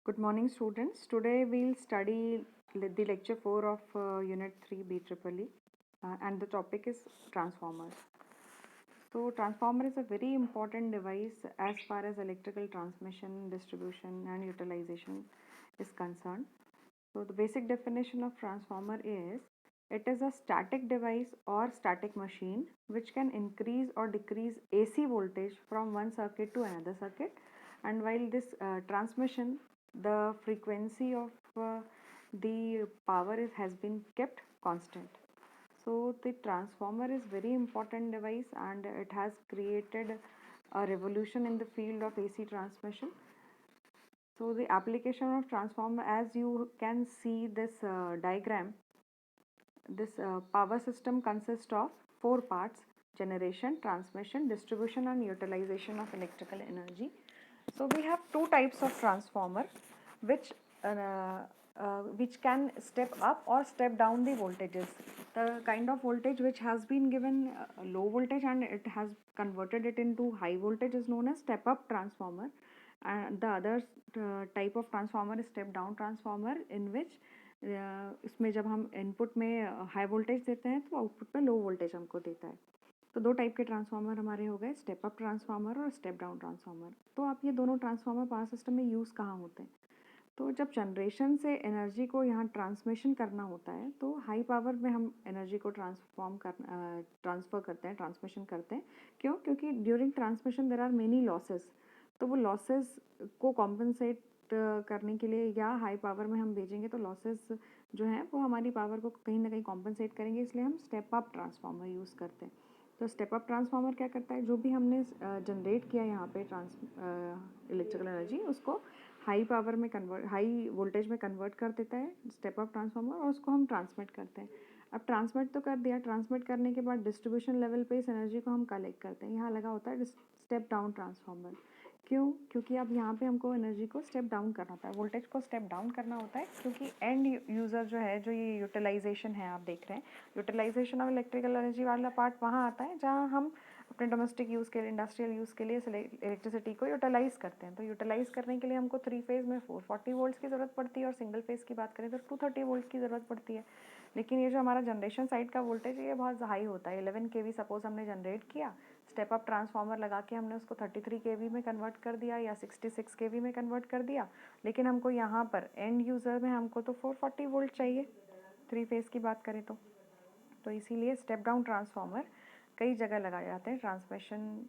Good morning, students. Today we'll study the lecture 4 of Unit 3 BEEE, and the topic is transformers. So, transformer is a very important device as far as electrical transmission, distribution, and utilization is concerned. So, the basic definition of transformer is it is a static device or static machine which can increase or decrease AC voltage from one circuit to another circuit. And while this transmission, the frequency of the power has been kept constant. So the transformer is very important device and it has created a revolution in the field of AC transmission. So the application of transformer, as you can see this diagram, this power system consists of four parts: generation, transmission, distribution and utilization of electrical energy. So we have two types of transformer which which can step up or step down the voltages. The kind of voltage which has been given low voltage and it has converted it into high voltage is known as step up transformer, and the other type of transformer is step down transformer, in which इसमें जब हम input में high voltage देते हैं तो output में low voltage हमको देता है. तो दो टाइप के ट्रांसफार्मर हमारे हो गए, स्टेप अप ट्रांसफार्मर और स्टेप डाउन ट्रांसफार्मर. तो आप ये दोनों ट्रांसफार्मर पावर सिस्टम में यूज़ कहाँ होते हैं? तो जब जनरेशन से एनर्जी को यहाँ ट्रांसमिशन करना होता है तो हाई पावर में हम एनर्जी को ट्रांसफ़र करते हैं, ट्रांसमिशन करते हैं. क्यों? क्योंकि during transmission there are many losses. तो वो लॉसेस को कॉम्पनसेट करने के लिए या हाई पावर में हम भेजेंगे तो लॉसेस जो हैं वो हमारी पावर को कहीं ना कहीं कॉम्पनसेट करेंगे, इसलिए हम स्टेप अप ट्रांसफार्मर यूज़ करते हैं. तो स्टेप अप ट्रांसफार्मर क्या करता है? जो भी हमने जनरेट किया यहाँ पे इलेक्ट्रिकल एनर्जी, उसको हाई पावर में हाई वोल्टेज में कन्वर्ट कर देता है स्टेप अप ट्रांसफार्मर, और उसको हम ट्रांसमिट करते हैं. अब ट्रांसमिट तो कर दिया, ट्रांसमिट करने के बाद डिस्ट्रीब्यूशन लेवल पे इस एनर्जी को हम कलेक्ट करते हैं. यहाँ लगा होता है स्टेप डाउन ट्रांसफार्मर. क्यों? क्योंकि अब यहाँ पे हमको एनर्जी को स्टेप डाउन करना होता है, वोल्टेज को स्टेप डाउन करना होता है, क्योंकि एंड यूज़र जो है, जो ये यूटिलाइजेशन है आप देख रहे हैं, यूटिलाइजेशन ऑफ इलेक्ट्रिकल एनर्जी वाला पार्ट वहाँ आता है जहाँ हम अपने डोमेस्टिक यूज़ के लिए, इंडस्ट्रियल यूज़ के लिए इलेक्ट्रिसिटी को यूटिलाइज़ करते हैं. तो यूटिलाइज़ करने के लिए हमको 3 फेज़ में 440 वोल्ट्स की ज़रूरत पड़ती है और सिंगल फेज़ की बात करें तो 230 वोल्ट की ज़रूरत पड़ती है. लेकिन ये जो हमारा जनरेशन साइड का वोल्टेज है ये बहुत हाई होता है. 11 kV सपोज हमने जनरेट किया, स्टेप अप ट्रांसफार्मर लगा के हमने उसको 33 kV में कन्वर्ट कर दिया या 66 kV में कन्वर्ट कर दिया, लेकिन हमको यहाँ पर एंड यूज़र में हमको तो 440 वोल्ट चाहिए 3 फेज़ की बात करें तो इसीलिए स्टेप डाउन ट्रांसफार्मर कई जगह लगाए जाते हैं, ट्रांसमिशन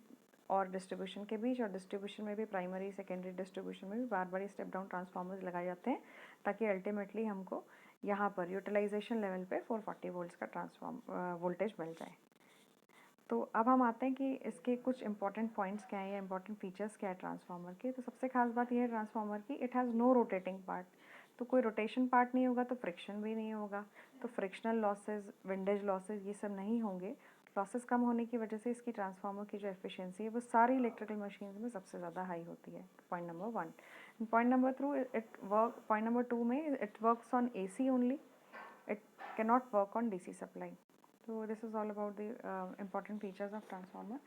और डिस्ट्रीब्यूशन के बीच, और डिस्ट्रीब्यूशन में भी, प्राइमरी सेकेंडरी डिस्ट्रीब्यूशन में भी बार बार स्टेप डाउन ट्रांसफार्मर्स लगाए जाते हैं ताकि अल्टीमेटली हमको यहाँ पर यूटिलाइजेशन लेवल पे 440 वोल्ट्स का वोल्टेज मिल जाए. तो अब हम आते हैं कि इसके कुछ इंपॉर्टेंट पॉइंट्स क्या हैं या इंपॉर्टेंट फीचर्स क्या है ट्रांसफार्मर के. तो सबसे खास बात यह है ट्रांसफार्मर की, it has no rotating part. तो कोई रोटेशन पार्ट नहीं होगा तो फ्रिक्शन भी नहीं होगा, तो फ्रिक्शनल लॉसेज, विंडेज लॉसेज ये सब नहीं होंगे. लॉसेस कम होने की वजह से इसकी ट्रांसफार्मर की जो एफिशिएंसी है वो सारी इलेक्ट्रिकल मशीन में सबसे ज़्यादा हाई होती है. Point number 1. पॉइंट नंबर 2 में it works on AC only, it cannot work on DC supply. So this is all about the important features of transformer.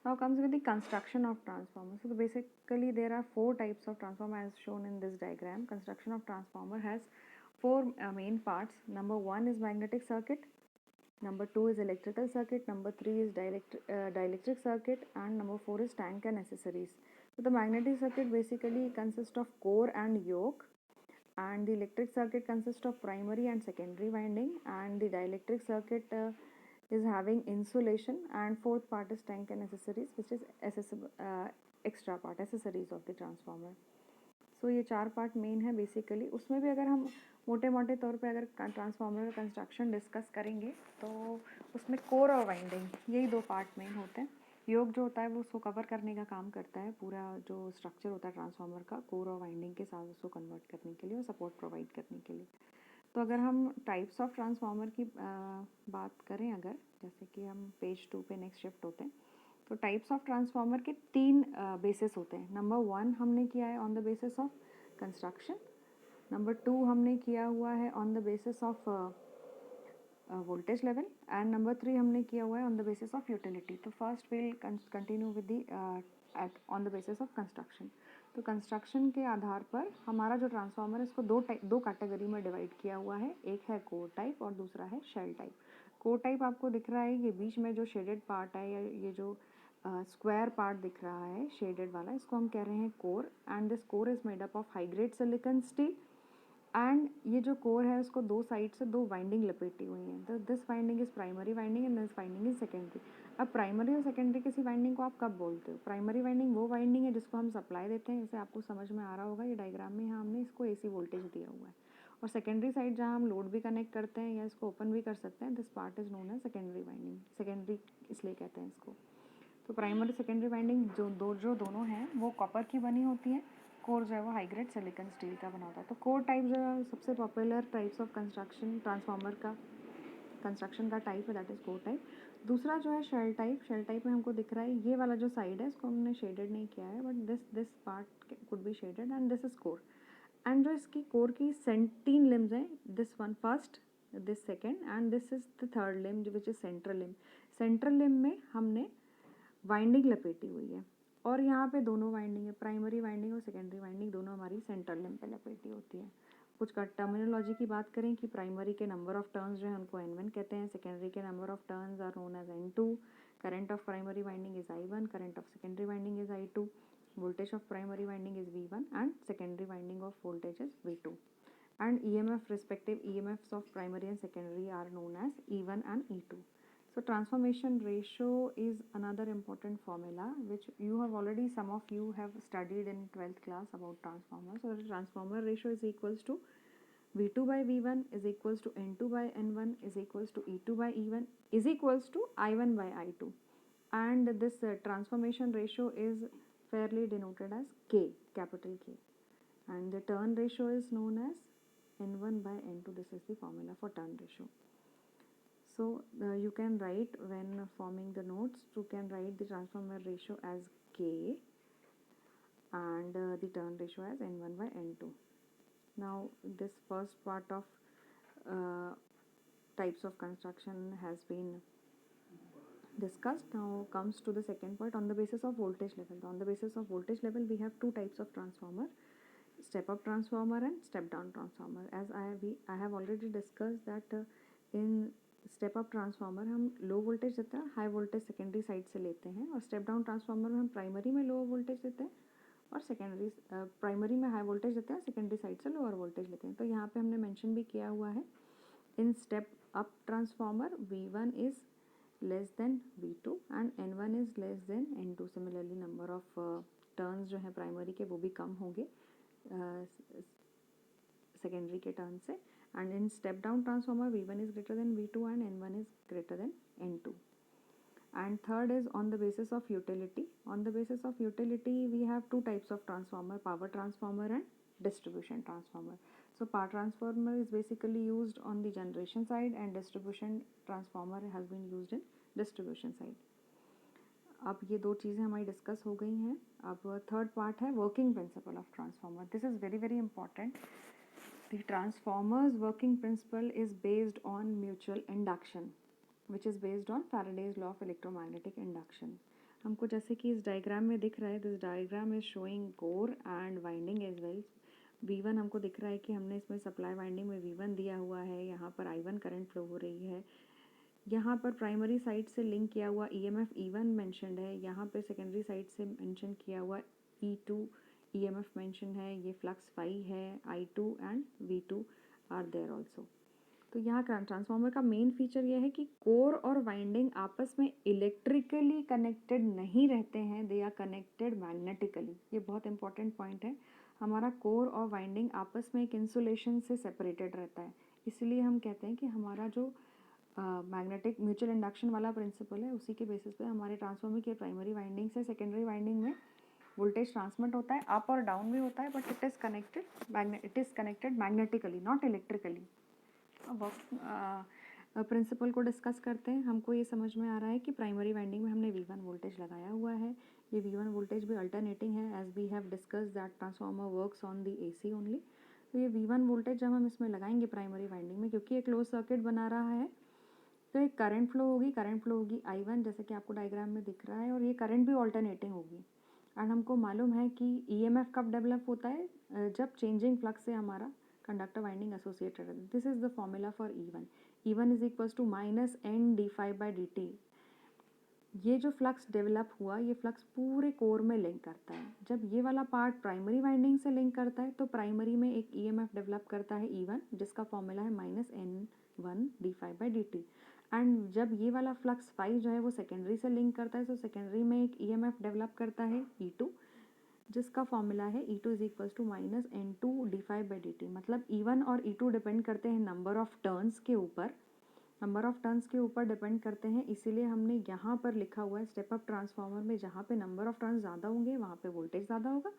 Now comes with the construction of transformer. So basically there are 4 types of transformer as shown in this diagram. Construction of transformer has 4 main parts. Number 1 is magnetic circuit, number 2 is electrical circuit, number 3 is dielectric circuit, and number 4 is tank and accessories. So the magnetic circuit basically consists of core and yoke, and the electric circuit consists of primary and secondary winding, and the dielectric circuit is having insulation, and fourth part is tank and accessories, which is extra part, accessories of the transformer. सो ये 4 part main है basically. उसमें भी अगर हम मोटे मोटे तौर पे अगर ट्रांसफार्मर का कंस्ट्रक्शन डिस्कस करेंगे तो उसमें कोर और वाइंडिंग यही 2 पार्ट मेन होते हैं. योग जो होता है वो उसको कवर करने का काम करता है, पूरा जो स्ट्रक्चर होता है ट्रांसफार्मर का कोर और वाइंडिंग के साथ उसको कन्वर्ट करने के लिए और सपोर्ट प्रोवाइड करने के लिए. तो अगर हम टाइप्स ऑफ ट्रांसफार्मर की बात करें, अगर जैसे कि हम पेज 2 पे नेक्स्ट शिफ्ट होते हैं, तो टाइप्स ऑफ ट्रांसफार्मर के 3 बेसिस होते हैं. नंबर 1 हमने किया है on the basis of construction, number 2 हमने किया हुआ है on the basis of voltage level, and number 3 हमने किया हुआ है on the basis of utility. तो first we'll continue with the on the basis of construction. तो कंस्ट्रक्शन के आधार पर हमारा जो ट्रांसफार्मर है इसको दो कैटेगरी में डिवाइड किया हुआ है। एक है कोर टाइप और दूसरा है शेल टाइप। कोर टाइप आपको दिख रहा है, ये बीच में जो शेडेड पार्ट है या ये जो स्क्वायर पार्ट दिख रहा है शेडेड वाला, इसको हम कह रहे हैं core. And this core is made up of high grade silicone steel. And ये जो कोर है उसको दो साइड से दो वाइंडिंग लपेटी हुई हैं। तो this winding is primary winding and this winding is secondary. अब प्राइमरी और सेकेंडरी किसी वाइंडिंग को आप कब बोलते हो? प्राइमरी वाइंडिंग वो वाइंडिंग है जिसको हम सप्लाई देते हैं, जैसे आपको समझ में आ रहा होगा ये डायग्राम में, यहाँ हमने इसको AC वोल्टेज दिया हुआ है। और सेकेंडरी साइड जहाँ हम लोड भी कनेक्ट करते हैं या इसको ओपन भी कर सकते हैं, this part is known as secondary winding. Secondary इसलिए कहते हैं इसको। तो प्राइमरी सेकेंडरी वाइंडिंग जो दोनों हैं वो कॉपर की बनी होती हैं। कोर जो है वो हाई ग्रेड सिलिकॉन स्टील का बना होता है। तो कोर टाइप जो है सबसे popular types of construction transformer का कंस्ट्रक्शन का टाइप है, दैट इज़ कोर टाइप। दूसरा जो है शेल टाइप। शेल टाइप में हमको दिख रहा है ये वाला जो साइड है इसको हमने शेडेड नहीं किया है, but this part could be shaded and this is core. And जो इसकी कोर की 17 लिम्स हैं, this one first, this second and this is the third limb which is central limb. Central limb में हमने winding लपेटी हुई है और यहाँ पे दोनों वाइंडिंग है, प्राइमरी वाइंडिंग और सेकेंडरी वाइंडिंग दोनों हमारी सेंट्रल लिम पे लपेटी होती है। कुछ का टर्मिनोलॉजी की बात करें कि प्राइमरी के नंबर ऑफ टर्न्स जो है उनको N1 कहते हैं, सेकेंडरी के number of turns are known as N2, current of primary winding is I1, current of secondary winding is I2, voltage of primary winding is V1 and secondary winding of voltage is V2, and EMF respective EMFs of primary and secondary are known as E1 and E2. So transformation ratio is another important formula which you have already, some of you have studied in 12th class about transformer. So the transformer ratio is equals to V2 by V1 is equals to N2 by N1 is equals to E2 by E1 is equals to I1 by I2. And this transformation ratio is fairly denoted as K, capital K. And the turn ratio is known as N1 by N2. This is the formula for turn ratio. So you can write, when forming the notes, you can write the transformer ratio as K and the turn ratio as N1 by N2. Now this first part of types of construction has been discussed. Now comes to the second part, on the basis of voltage level. On the basis of voltage level we have two types of transformer, step up transformer and step down transformer. As I have already discussed that in step up transformer हम low voltage देते हैं, high voltage secondary side से लेते हैं, और step down transformer में हम primary में लो वोल्टेज देते हैं और सेकेंडरी प्राइमरी में हाई वोल्टेज देते हैं, सेकेंडरी साइड से लोअर वोल्टेज लेते हैं। तो यहाँ पे हमने मेंशन भी किया हुआ है, in step up transformer V1 is less than V2 and N1 is less than N2। Similarly number of turns जो है प्राइमरी के वो भी कम होंगे सेकेंडरी के टर्न से। And in step down transformer V1 is greater than V2 and N1 is greater than N2. And third is on the basis of utility. On the basis of utility we have two types of transformer, power transformer and distribution transformer. So power transformer is basically used on the generation side and distribution transformer has been used in distribution side. अब ये दो चीज़ें हमारी discuss हो गई हैं। अब third part है working principle of transformer. This is very very important. The transformer's working principle is based on mutual induction, which is based on Faraday's law of electromagnetic induction. हमको जैसे कि इस डायग्राम में दिख रहा है, this diagram is showing core and winding as well. V1 हमको दिख रहा है कि हमने इसमें सप्लाई वाइंडिंग में V1 दिया हुआ है, यहाँ पर I1 करंट फ्लो हो रही है, यहाँ पर प्राइमरी साइड से लिंक किया हुआ EMF E1 मेंशनड है, यहाँ पर सेकेंडरी साइड से मेंशन किया हुआ E2 EMF मेंशन है, ये फ्लक्स फाई है, I2 and V2 are there also. तो यहाँ ट्रांसफार्मर का मेन फीचर ये है कि कोर और वाइंडिंग आपस में इलेक्ट्रिकली कनेक्टेड नहीं रहते हैं, दे आर कनेक्टेड मैग्नेटिकली। ये बहुत इंपॉर्टेंट पॉइंट है। हमारा कोर और वाइंडिंग आपस में एक इंसुलेशन से सेपरेटेड रहता है, इसलिए हम कहते हैं कि हमारा जो मैग्नेटिक म्यूचुअल इंडक्शन वाला प्रिंसिपल है उसी के बेसिस पे हमारे ट्रांसफार्मर के प्राइमरी वाइंडिंग से सेकेंडरी वाइंडिंग में वोल्टेज ट्रांसमिट होता है, अप और डाउन भी होता है, but it is connected magnetically not electrically. अब प्रिंसिपल को डिस्कस करते हैं। हमको ये समझ में आ रहा है कि प्राइमरी वाइंडिंग में हमने V1 वोल्टेज लगाया हुआ है। ये V1 वोल्टेज भी अल्टरनेटिंग है, as we have discuss that transformer works on the AC only. तो ये V1 वोल्टेज जब हम इसमें लगाएंगे प्राइमरी वाइंडिंग में, क्योंकि ये क्लोज सर्किट बना रहा है, तो एक करंट फ्लो होगी I1 जैसे कि आपको डायग्राम में दिख रहा है, और ये करंट भी ऑल्टरनेटिंग होगी। एंड हमको मालूम है कि ईएमएफ कब डेवलप होता है, जब चेंजिंग फ्लक्स से हमारा कंडक्टर वाइंडिंग एसोसिएटेड है. This is the formula for E1. E1 is equals to minus N D phi by D T. ये जो फ्लक्स डेवलप हुआ, ये फ्लक्स पूरे कोर में लिंक करता है. जब ये वाला पार्ट प्राइमरी वाइंडिंग से लिंक करता है तो प्राइमरी में एक ईएमएफ डेवलप करता है E1, जिसका फॉर्मूला है minus N one D phi by D T. And जब ये वाला फ्लक्स फाई जो है वो सेकेंडरी से लिंक करता है तो सेकेंडरी में एक ईएमएफ डेवलप करता है E2, जिसका फॉर्मूला है E2 is equals to minus N two D phi by D T. मतलब E1 और E2 डिपेंड करते हैं नंबर ऑफ टर्न्स के ऊपर, नंबर ऑफ टर्न्स के ऊपर डिपेंड करते हैं. इसीलिए हमने यहाँ पर लिखा हुआ है स्टेप अप ट्रांसफार्मर में जहाँ पे नंबर ऑफ टर्न्स ज़्यादा होंगे वहाँ पे वोल्टेज ज़्यादा होगा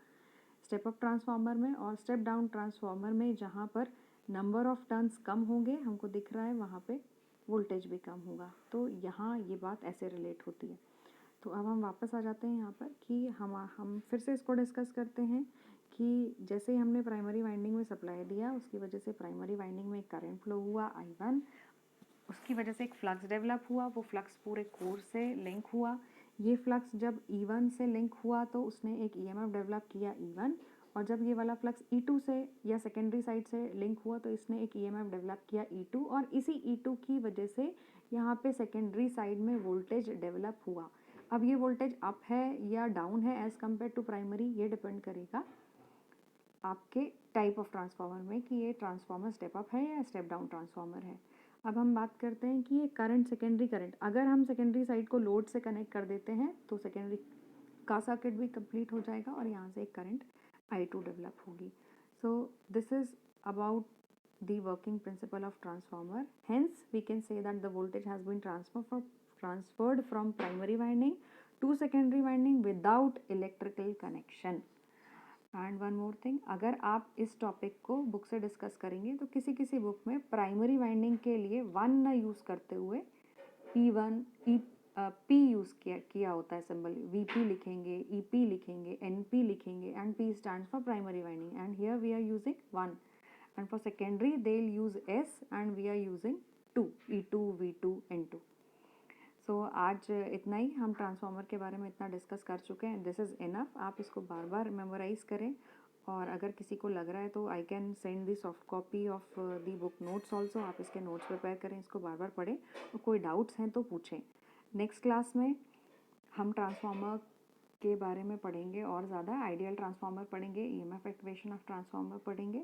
स्टेप अप ट्रांसफार्मर में, और स्टेप डाउन ट्रांसफार्मर में जहाँ पर नंबर ऑफ टर्न्स कम होंगे हमको दिख रहा है वहाँ पे वोल्टेज भी कम होगा. तो यहाँ ये बात ऐसे रिलेट होती है. तो अब हम वापस आ जाते हैं यहाँ पर कि हम फिर से इसको डिस्कस करते हैं कि जैसे ही हमने प्राइमरी वाइंडिंग में सप्लाई दिया उसकी वजह से प्राइमरी वाइंडिंग में एक करंट फ्लो हुआ I1, उसकी वजह से एक फ्लक्स डेवलप हुआ, वो फ्लक्स पूरे कोर से लिंक हुआ. ये फ्लक्स जब E1 से लिंक हुआ तो उसने एक ईएमएफ डेवलप किया E1, और जब ये वाला फ्लक्स E2 से या सेकेंडरी साइड से लिंक हुआ तो इसने एक ईएमएफ डेवलप किया E2, और इसी E2 की वजह से यहाँ पे सेकेंडरी साइड में वोल्टेज डेवलप हुआ. अब ये वोल्टेज अप है या डाउन है एज़ कम्पेयर टू प्राइमरी, ये डिपेंड करेगा आपके टाइप ऑफ ट्रांसफार्मर में कि ये ट्रांसफार्मर स्टेप अप है या स्टेप डाउन ट्रांसफार्मर है. अब हम बात करते हैं कि ये करंट, सेकेंडरी करंट, अगर हम सेकेंडरी साइड को लोड से कनेक्ट कर देते हैं तो सेकेंडरी का सर्किट भी कंप्लीट हो जाएगा और यहाँ से एक करंट I2 डेवलप होगी. So this is about the working principle of transformer. Hence, we can say that the voltage has been transferred from primary winding to secondary winding without electrical connection. And one more thing, अगर आप इस topic को book से discuss करेंगे तो किसी किसी book में प्राइमरी वाइंडिंग के लिए वन न यूज़ करते हुए P यूज़ किया होता है सिंबल. VP लिखेंगे, EP लिखेंगे, NP लिखेंगे, and P stands for primary winding, and here we are using 1, and for secondary they will use S and we are using 2, E2, V2, N2. So आज इतना ही, हम transformer के बारे में इतना डिस्कस कर चुके हैं. This is enough. आप इसको बार बार मेमोराइज़ करें, और अगर किसी को लग रहा है तो I can send the soft copy of the book notes also. आप इसके नोट्स प्रिपेयर करें, इसको बार बार पढ़ें, और कोई डाउट्स हैं तो पूछें. नेक्स्ट क्लास में हम ट्रांसफार्मर के बारे में पढ़ेंगे और ज़्यादा. आइडियल ट्रांसफार्मर पढ़ेंगे, EMF एक्टिवेशन ऑफ ट्रांसफार्मर पढ़ेंगे,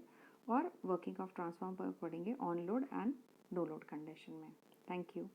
और वर्किंग ऑफ ट्रांसफार्मर पढ़ेंगे on load and no load condition में. Thank you.